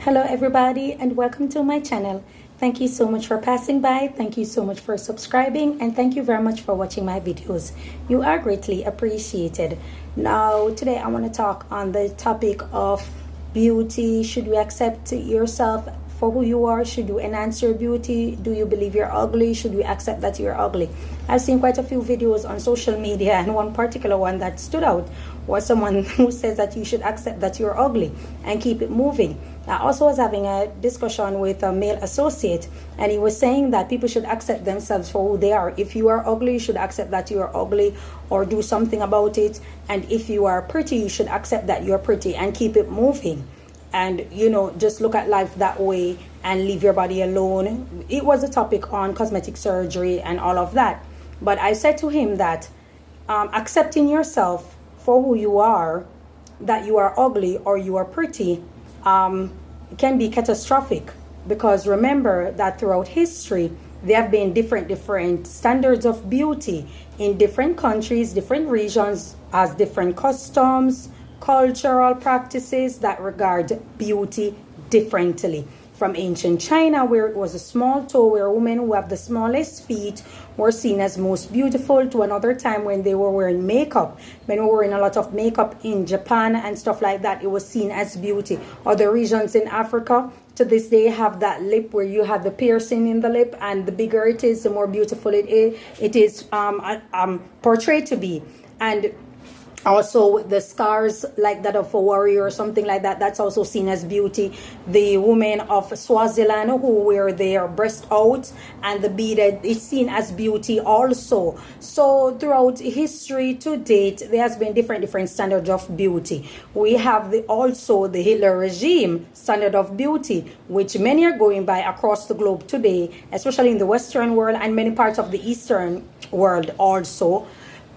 Hello everybody and welcome to my channel. Thank you so much for passing by. Thank you so much for subscribing and thank you very much for watching my videos. You are greatly appreciated. Now today I want to talk on the topic of beauty. Should you accept yourself for who you are? Should you enhance your beauty? Do you believe you're ugly? Should you accept that you're ugly? I've seen quite a few videos on social media, and one particular one that stood out was someone who says that you should accept that you're ugly and keep it moving. I also was having a discussion with a male associate, and he was saying that people should accept themselves for who they are. If you are ugly, you should accept that you are ugly or do something about it. And if you are pretty, you should accept that you're pretty and keep it moving. And just look at life that way and leave your body alone. It was a topic on cosmetic surgery and all of that, but I said to him that accepting yourself for who you are, that you are ugly or you are pretty, can be catastrophic, because remember that throughout history there have been different standards of beauty in different countries, different regions, as different customs, cultural practices that regard beauty differently. From ancient China, where it was a small toe, where women who have the smallest feet were seen as most beautiful, to another time when they were wearing makeup. Men were wearing a lot of makeup in Japan and stuff like that. It was seen as beauty. Other regions in Africa to this day have that lip where you have the piercing in the lip, and the bigger it is, the more beautiful it is portrayed to be. And also the scars like that of a warrior or something like that, that's also seen as beauty. The women of Swaziland who wear their breast out and the beaded, it's seen as beauty also. So throughout history to date, there has been different standards of beauty. We have also the Hitler regime standard of beauty, which many are going by across the globe today, especially in the Western world and many parts of the Eastern world also.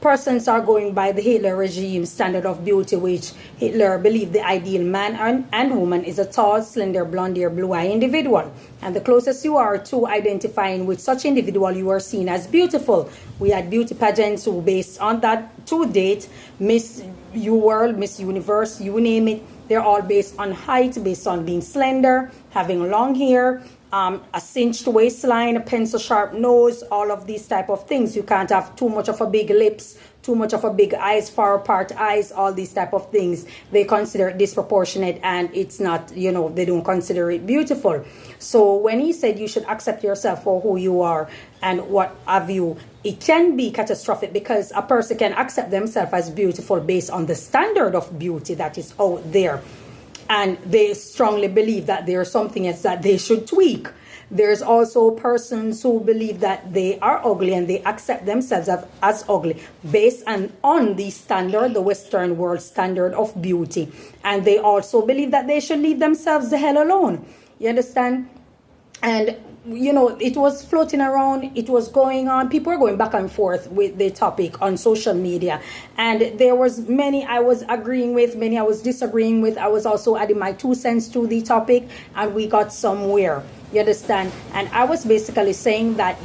Persons are going by the Hitler regime standard of beauty, which Hitler believed the ideal man and woman is a tall, slender, blonde-haired, blue-eyed individual. And the closest you are to identifying with such individual, you are seen as beautiful. We had beauty pageants who, based on that to date, Miss World, Miss Universe, you name it, they're all based on height, based on being slender, having long hair, a cinched waistline, a pencil sharp nose, all of these type of things. You can't have too much of a big lips, too much of a big eyes, far apart eyes, all these type of things. They consider it disproportionate, and it's not, they don't consider it beautiful. So when he said you should accept yourself for who you are and what have you, it can be catastrophic, because a person can accept themselves as beautiful based on the standard of beauty that is out there. And they strongly believe that there's something else that they should tweak. There's also persons who believe that they are ugly and they accept themselves as ugly based on the standard, the Western world standard of beauty. And they also believe that they should leave themselves the hell alone. You understand? And it was floating around, it was going on, people were going back and forth with the topic on social media, and there was many I was agreeing with, many I was disagreeing with. I was also adding my 2 cents to the topic, and we got somewhere. You understand? And I was basically saying that,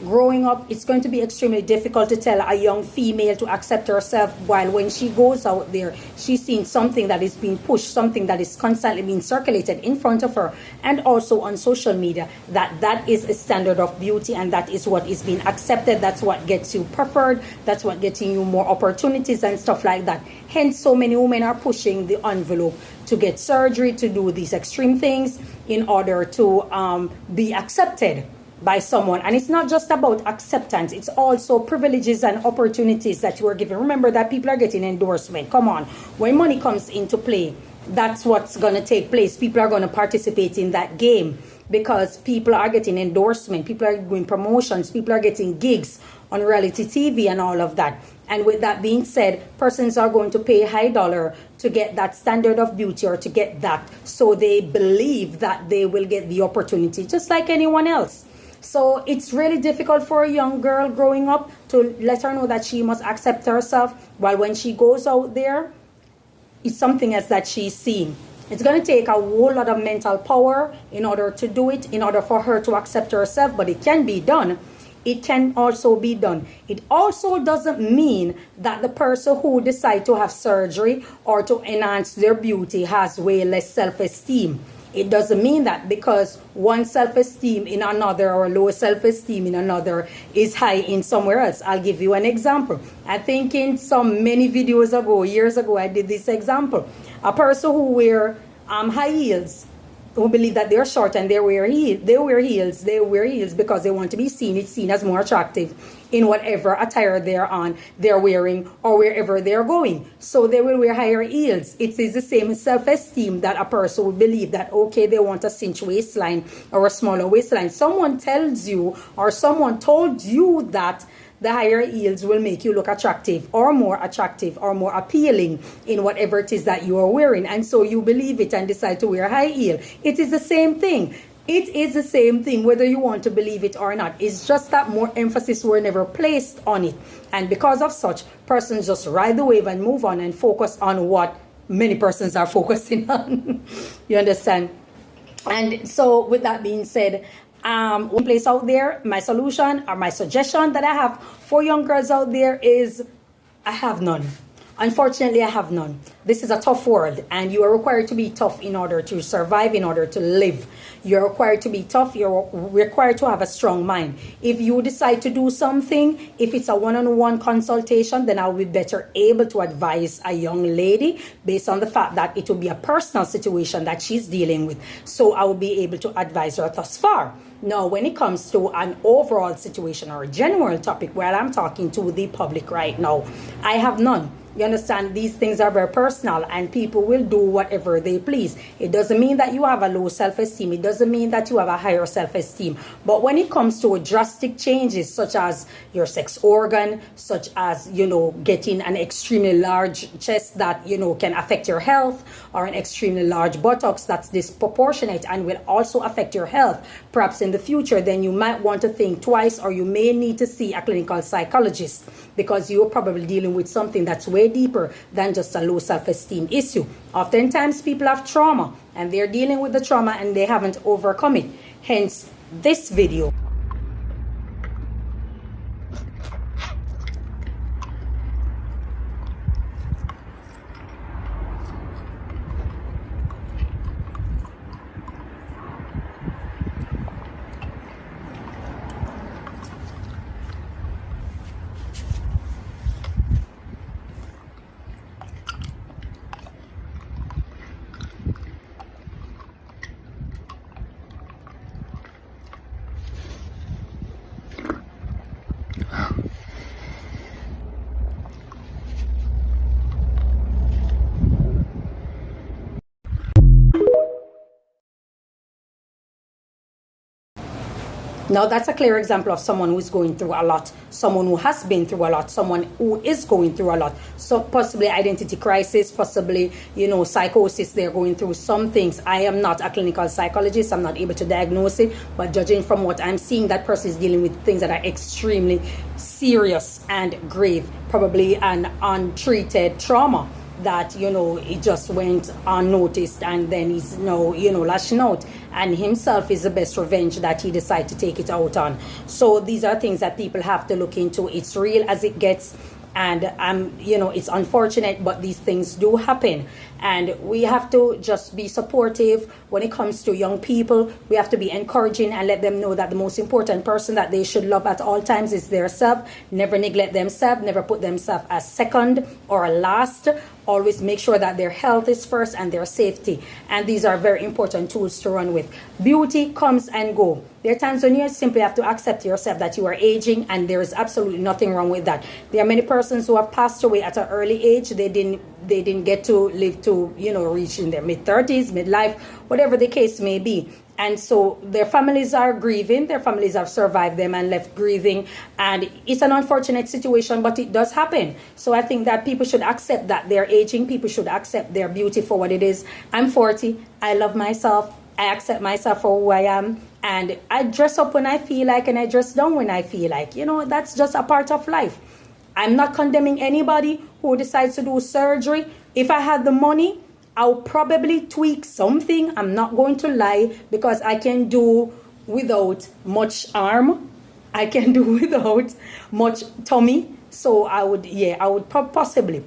growing up, it's going to be extremely difficult to tell a young female to accept herself, while when she goes out there, she's seeing something that is being pushed, something that is constantly being circulated in front of her, and also on social media, that is a standard of beauty, and that is what is being accepted. That's what gets you preferred. That's what getting you more opportunities and stuff like that. Hence, so many women are pushing the envelope to get surgery, to do these extreme things in order to be accepted by someone. And it's not just about acceptance, it's also privileges and opportunities that you are given. Remember that people are getting endorsement. Come on, when money comes into play, that's what's going to take place. People are going to participate in that game, because people are getting endorsement, people are doing promotions, people are getting gigs on reality TV and all of that. And with that being said, persons are going to pay high dollar to get that standard of beauty, or to get that, so they believe that they will get the opportunity just like anyone else. So it's really difficult for a young girl growing up to let her know that she must accept herself, while when she goes out there, it's something else that she's seeing. It's going to take a whole lot of mental power in order to do it, in order for her to accept herself, but it can be done. It can also be done. It also doesn't mean that the person who decides to have surgery or to enhance their beauty has way less self-esteem. It doesn't mean that because one self-esteem in another or low self-esteem in another is high in somewhere else. I'll give you an example. I think in some many videos ago, years ago, I did this example. A person who wear high heels, who believe that they're short and they wear heels because they want to be seen. It's seen as more attractive in whatever attire they're wearing, or wherever they're going. So they will wear higher heels. It is the same self-esteem that a person would believe that, okay, they want a cinch waistline or a smaller waistline. Someone tells you, or someone told you that the higher heels will make you look attractive or more appealing in whatever it is that you are wearing. And so you believe it and decide to wear high heel. It is the same thing. It is the same thing whether you want to believe it or not. It's just that more emphasis were never placed on it. And because of such, persons just ride the wave and move on and focus on what many persons are focusing on. You understand? And so with that being said, one place out there, my solution or my suggestion that I have for young girls out there is I have none. Unfortunately, I have none. This is a tough world, and you are required to be tough in order to survive, in order to live. You're required to be tough. You're required to have a strong mind. If you decide to do something, if it's a one-on-one consultation, then I'll be better able to advise a young lady based on the fact that it will be a personal situation that she's dealing with. So I will be able to advise her thus far. Now, when it comes to an overall situation or a general topic, where I'm talking to the public right now, I have none. You understand, these things are very personal and people will do whatever they please. It doesn't mean that you have a low self-esteem. It doesn't mean that you have a higher self-esteem. But when it comes to drastic changes, such as your sex organ, such as, getting an extremely large chest that, can affect your health, or an extremely large buttocks that's disproportionate and will also affect your health, perhaps in the future, then you might want to think twice, or you may need to see a clinical psychologist, because you're probably dealing with something that's way deeper than just a low self-esteem issue. Oftentimes people have trauma and they're dealing with the trauma and they haven't overcome it. Hence this video. Now, that's a clear example of someone who is going through a lot, someone who has been through a lot, someone who is going through a lot. So possibly identity crisis, possibly, psychosis. They're going through some things. I am not a clinical psychologist. I'm not able to diagnose it. But judging from what I'm seeing, that person is dealing with things that are extremely serious and grave, probably an untreated trauma that it just went unnoticed, and then he's now lashing out, and himself is the best revenge that he decided to take it out on. So these are things that people have to look into. It's real as it gets, and it's unfortunate, but these things do happen, and we have to just be supportive when it comes to young people. We have to be encouraging and let them know that the most important person that they should love at all times is their self. Never neglect themselves, never put themselves as second or last. Always make sure that their health is first and their safety. And these are very important tools to run with. Beauty comes and go. There are times when you simply have to accept yourself that you are aging, and there is absolutely nothing wrong with that. There are many persons who have passed away at an early age. They didn't get to live to reach in their mid-30s, midlife, whatever the case may be. And so their families are grieving. Their families have survived them and left grieving. And it's an unfortunate situation, but it does happen. So I think that people should accept that they're aging. People should accept their beauty for what it is. I'm 40. I love myself. I accept myself for who I am. And I dress up when I feel like, and I dress down when I feel like. That's just a part of life. I'm not condemning anybody who decides to do surgery. If I had the money, I'll probably tweak something. I'm not going to lie, because I can do without much arm. I can do without much tummy. So I would possibly,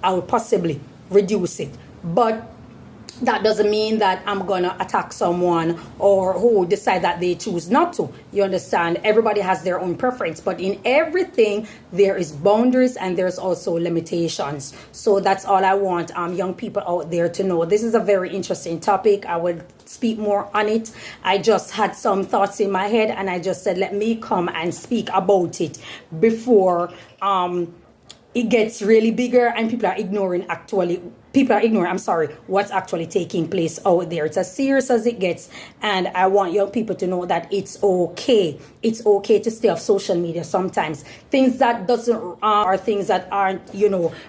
I would possibly reduce it. But that doesn't mean that I'm gonna attack someone or who decide that they choose not to. You understand? Everybody has their own preference, but in everything there is boundaries and there's also limitations. So that's all I want young people out there to know. This is a very interesting topic. I would speak more on it. I just had some thoughts in my head and I just said let me come and speak about it before it gets really bigger and people are ignoring what's actually taking place out there. It's as serious as it gets, and I want young people to know that it's okay. It's okay to stay off social media sometimes. Things that doesn't are things that aren't,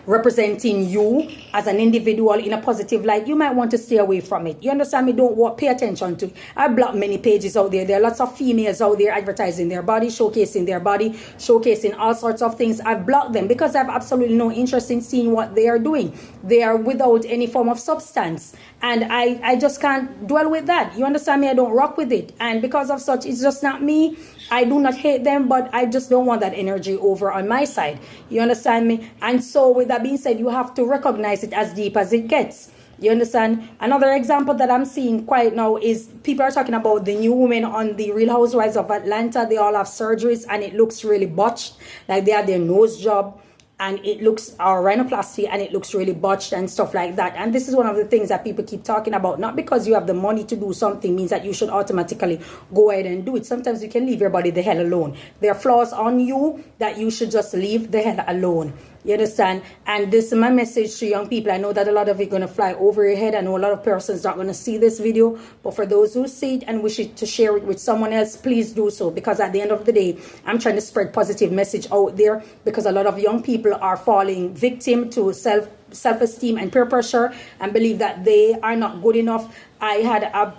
representing you as an individual in a positive light. You might want to stay away from it. You understand me? Don't pay attention to it. I block many pages out there. There are lots of females out there advertising their body, showcasing all sorts of things. I've blocked them because I have absolutely no interest in seeing what they are doing. They are without any form of substance, and I just can't dwell with that. You understand me? I don't rock with it, and because of such, it's just not me. I do not hate them, but I just don't want that energy over on my side. You understand me? And so with that being said, you have to recognize it as deep as it gets. You understand? Another example that I'm seeing quite now is people are talking about the new women on the Real Housewives of Atlanta. They all have surgeries and it looks really botched, like they had their nose job and it looks, or rhinoplasty, and it looks really botched and stuff like that. And this is one of the things that people keep talking about. Not because you have the money to do something means that you should automatically go ahead and do it. Sometimes you can leave your body the hell alone. There are flaws on you that you should just leave the hell alone. You understand? And this is my message to young people. I know that a lot of it going to fly over your head. I know a lot of persons not going to see this video. But for those who see it and wish it to share it with someone else, please do so. Because at the end of the day, I'm trying to spread positive message out there. Because a lot of young people are falling victim to self-esteem and peer pressure and believe that they are not good enough. I had a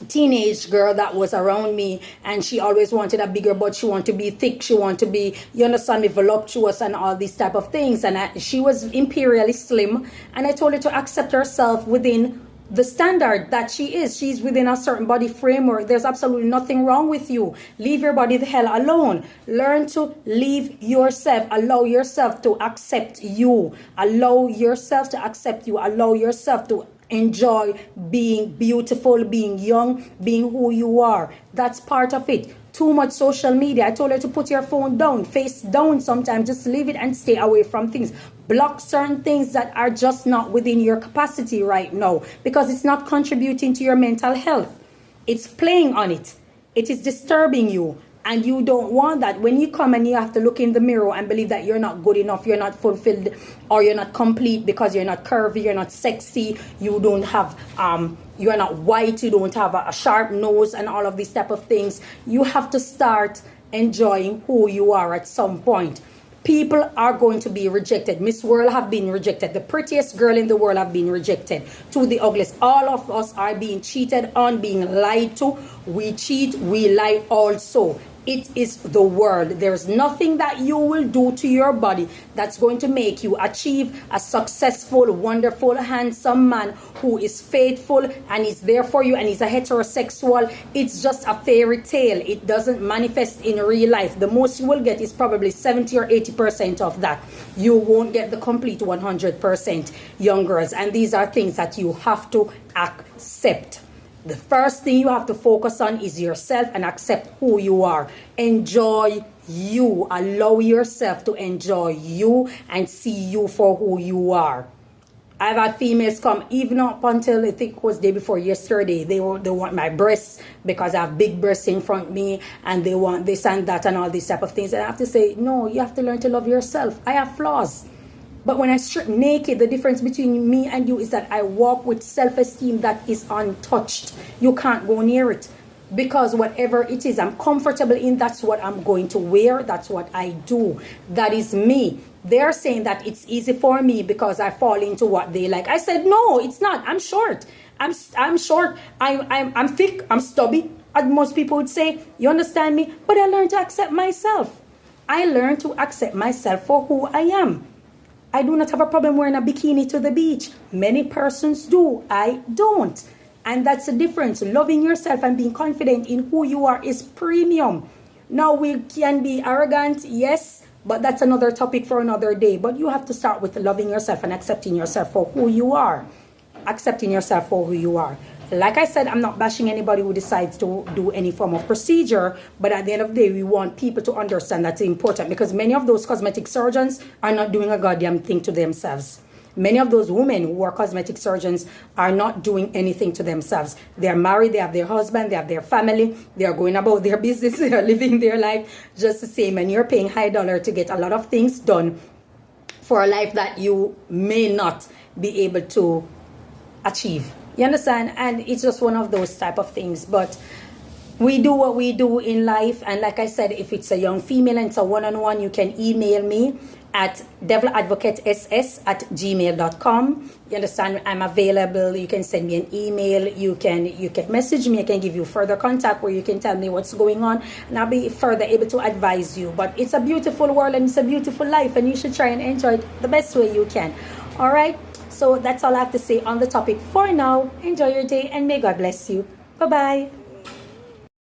teenage girl that was around me and she always wanted a bigger butt. She wanted to be thick, she wanted to be, you understand me, voluptuous and all these type of things, and she was imperially slim, and I told her to accept herself within the standard that she is. She's within a certain body framework. There's absolutely nothing wrong with you. Leave your body the hell alone. Learn to leave yourself. Allow yourself to accept you. Allow yourself to accept you. Allow yourself to enjoy being beautiful, being young, being who you are. That's part of it. Too much social media. I told her to put your phone down, face down sometimes. Just leave it and stay away from things. Block certain things that are just not within your capacity right now because it's not contributing to your mental health. It's playing on it. It is disturbing you. And you don't want that. When you come and you have to look in the mirror and believe that you're not good enough, you're not fulfilled, or you're not complete because you're not curvy, you're not sexy, you don't have, you're not white, you don't have a sharp nose and all of these type of things. You have to start enjoying who you are at some point. People are going to be rejected. Miss World have been rejected. The prettiest girl in the world have been rejected. To the ugliest. All of us are being cheated on, being lied to. We cheat, we lie also. It is the world. There's nothing that you will do to your body that's going to make you achieve a successful, wonderful, handsome man who is faithful and is there for you and is a heterosexual. It's just a fairy tale. It doesn't manifest in real life. The most you will get is probably 70 or 80% of that. You won't get the complete 100%, young girls. And these are things that you have to accept. The first thing you have to focus on is yourself and accept who you are. Enjoy you. Allow yourself to enjoy you and see you for who you are. I've had females come even up until I think it was day before yesterday. They want my breasts because I have big breasts in front of me and they want this and that and all these type of things. And I have to say, no, you have to learn to love yourself. I have flaws. But when I strip naked, the difference between me and you is that I walk with self-esteem that is untouched. You can't go near it. Because whatever it is I'm comfortable in, that's what I'm going to wear. That's what I do. That is me. They're saying that it's easy for me because I fall into what they like. I said, no, it's not. I'm short. I'm short. I'm thick. I'm stubby. As most people would say, you understand me? But I learned to accept myself. I learned to accept myself for who I am. I do not have a problem wearing a bikini to the beach. Many persons do. I don't. And that's the difference. Loving yourself and being confident in who you are is premium. Now we can be arrogant, yes, but that's another topic for another day. But you have to start with loving yourself and accepting yourself for who you are. accepting yourself for who you are. Like I said, I'm not bashing anybody who decides to do any form of procedure, but at the end of the day, we want people to understand that's important, because many of those cosmetic surgeons are not doing a goddamn thing to themselves. Many of those women who are cosmetic surgeons are not doing anything to themselves. They're married, they have their husband, they have their family, they are going about their business, they are living their life just the same, and you're paying high dollar to get a lot of things done for a life that you may not be able to achieve. You understand? And it's just one of those type of things. But we do what we do in life, and like I said, if it's a young female and it's a one-on-one, you can email me at deviladvocatess@gmail.com. You understand? I'm available. You can send me an email, you can message me, I can give you further contact where you can tell me what's going on, and I'll be further able to advise you. But it's a beautiful world and it's a beautiful life, and you should try and enjoy it the best way you can. All right, so that's all I have to say on the topic for now. Enjoy your day and may God bless you. Bye bye.